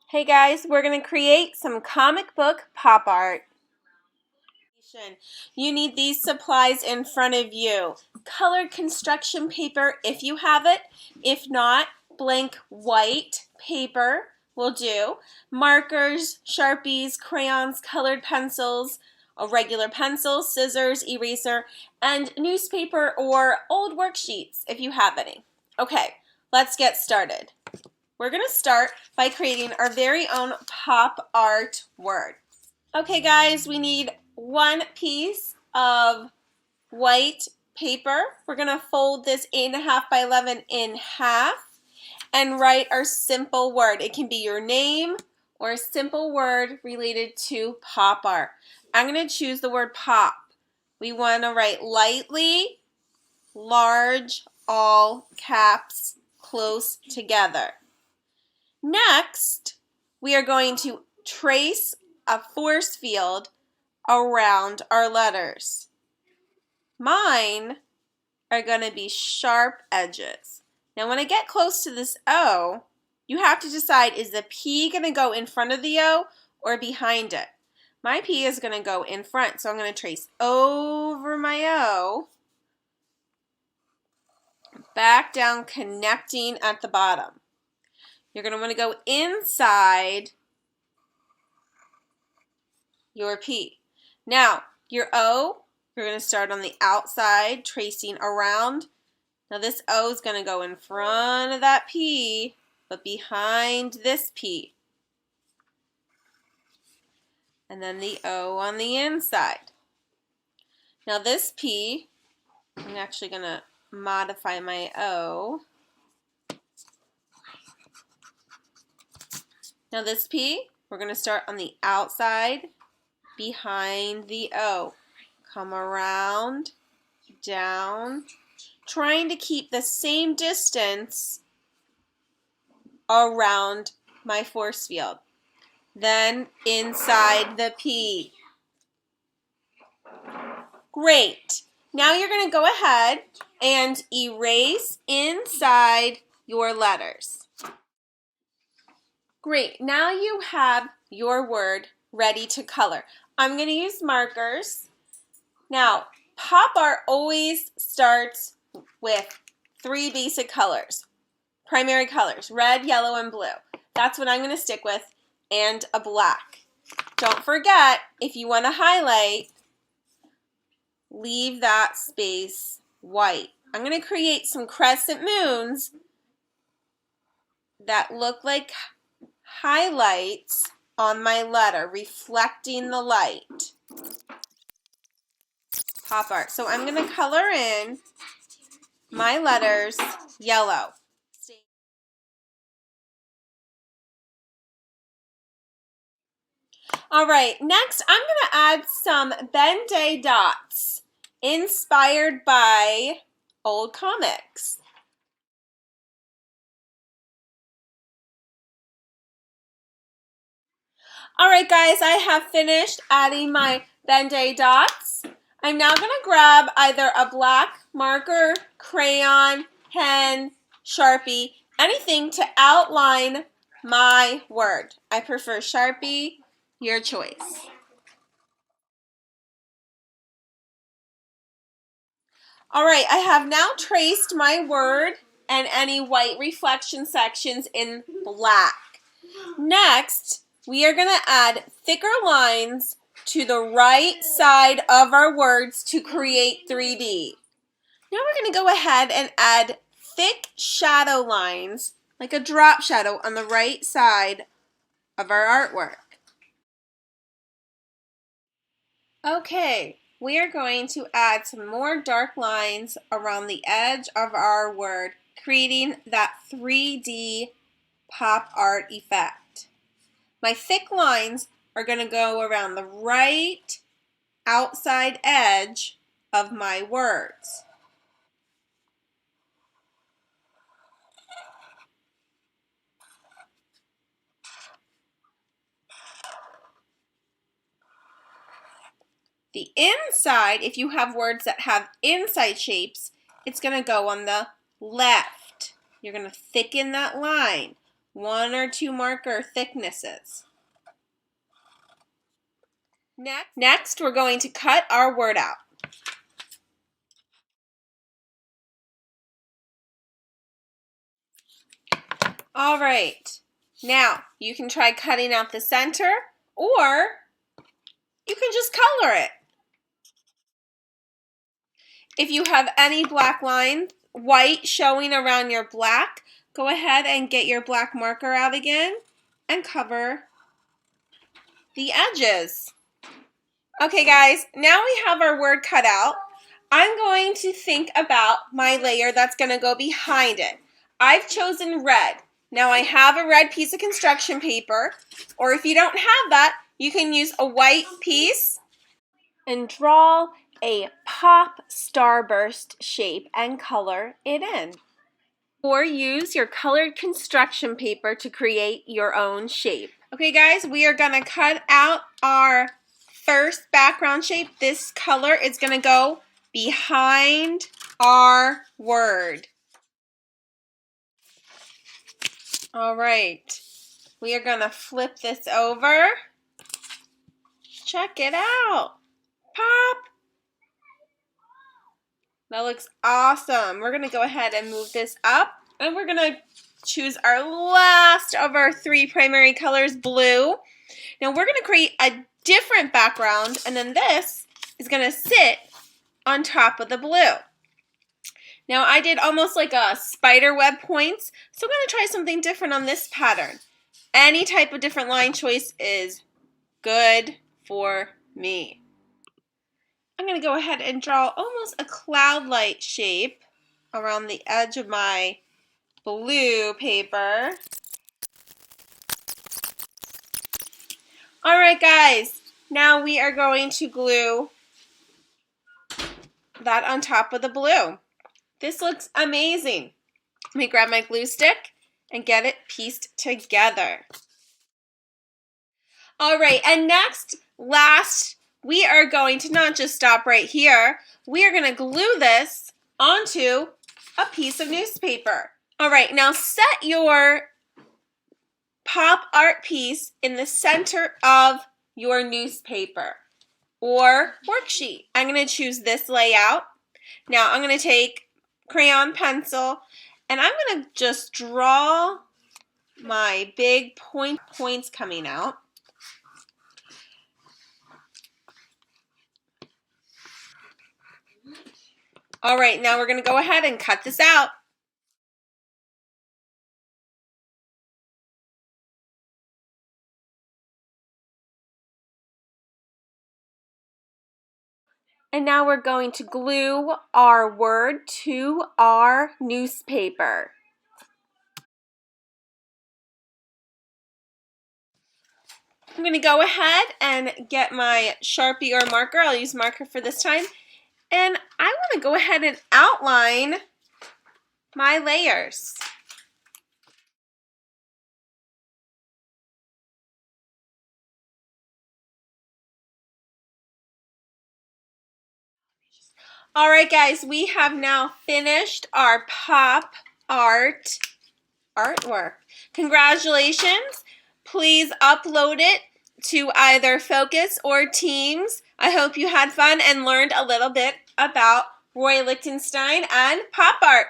Hey guys, we're going to create some comic book pop art. You need these supplies in front of you. Colored construction paper if you have it. If not, blank white paper will do. Markers, Sharpies, crayons, colored pencils, a regular pencil, scissors, eraser, and newspaper or old worksheets if you have any. Okay, let's get started. We're going to start by creating our very own pop art word. Okay guys, we need one piece of white paper. We're going to fold this 8.5 by 11 in half and write our simple word. It can be your name or a simple word related to pop art. I'm going to choose the word pop. We want to write lightly, large, all caps, close together. Next, we are going to trace a force field around our letters. Mine are going to be sharp edges. Now, when I get close to this O, you have to decide, is the P going to go in front of the O or behind it? My P is going to go in front, so I'm going to trace over my O, back down, connecting at the bottom. You're going to want to go inside your P. Now, your O, you're going to start on the outside, tracing around. Now this O is going to go in front of that P, but behind this P. And then the O on the inside. Now this P, I'm actually going to modify my O. Now this P, we're going to start on the outside, behind the O. Come around, down, trying to keep the same distance around my force field. Then inside the P. Great. Now you're going to go ahead and erase inside your letters. Great. Now you have your word ready to color. I'm going to use markers. Now, pop art always starts with 3 basic colors. Primary colors, red, yellow, and blue. That's what I'm going to stick with, and a black. Don't forget, if you want to highlight, leave that space white. I'm going to create some crescent moons that look like highlights on my letter, reflecting the light. Pop art. So I'm going to color in my letters yellow. All right, next I'm going to add some Ben-Day dots inspired by old comics. All right, guys, I have finished adding my Ben-Day dots. I'm now going to grab either a black marker, crayon, pen, Sharpie, anything to outline my word. I prefer Sharpie, your choice. All right, I have now traced my word and any white reflection sections in black. Next, we are going to add thicker lines to the right side of our words to create 3D. Now we're going to go ahead and add thick shadow lines, like a drop shadow on the right side of our artwork. Okay, we are going to add some more dark lines around the edge of our word, creating that 3D pop art effect. My thick lines are going to go around the right outside edge of my words. The inside, if you have words that have inside shapes, it's going to go on the left. You're going to thicken that line. 1 or 2 marker thicknesses. Next, we're going to cut our word out. All right, now you can try cutting out the center, or you can just color it. If you have any black lines, white showing around your black, go ahead and get your black marker out again and cover the edges. Okay guys, now we have our word cut out. I'm going to think about my layer that's going to go behind it. I've chosen red. Now I have a red piece of construction paper, or if you don't have that, you can use a white piece and draw a pop starburst shape and color it in. Or use your colored construction paper to create your own shape. Okay guys, we are going to cut out our first background shape. This color is going to go behind our word. All right, we are going to flip this over. Check it out. Pop. That looks awesome. We're going to go ahead and move this up, and we're going to choose our last of our 3 primary colors, blue. Now we're going to create a different background, and then this is going to sit on top of the blue. Now I did almost like a spider web points, so I'm going to try something different on this pattern. Any type of different line choice is good for me. I'm going to go ahead and draw almost a cloud-like shape around the edge of my blue paper. Alright guys, now we are going to glue that on top of the blue. This looks amazing. Let me grab my glue stick and get it pieced together. Alright, and last, we are going to not just stop right here. We are going to glue this onto a piece of newspaper. Alright, now set your pop art piece in the center of your newspaper or worksheet. I'm going to choose this layout. Now I'm going to take crayon pencil and I'm going to just draw my big points coming out. All right, now we're going to go ahead and cut this out. And now we're going to glue our word to our newspaper. I'm going to go ahead and get my Sharpie or marker. I'll use marker for this time. And I want to go ahead and outline my layers. All right, guys, we have now finished our pop art artwork. Congratulations. Please upload it to either Focus or Teams. I hope you had fun and learned a little bit about Roy Lichtenstein and pop art.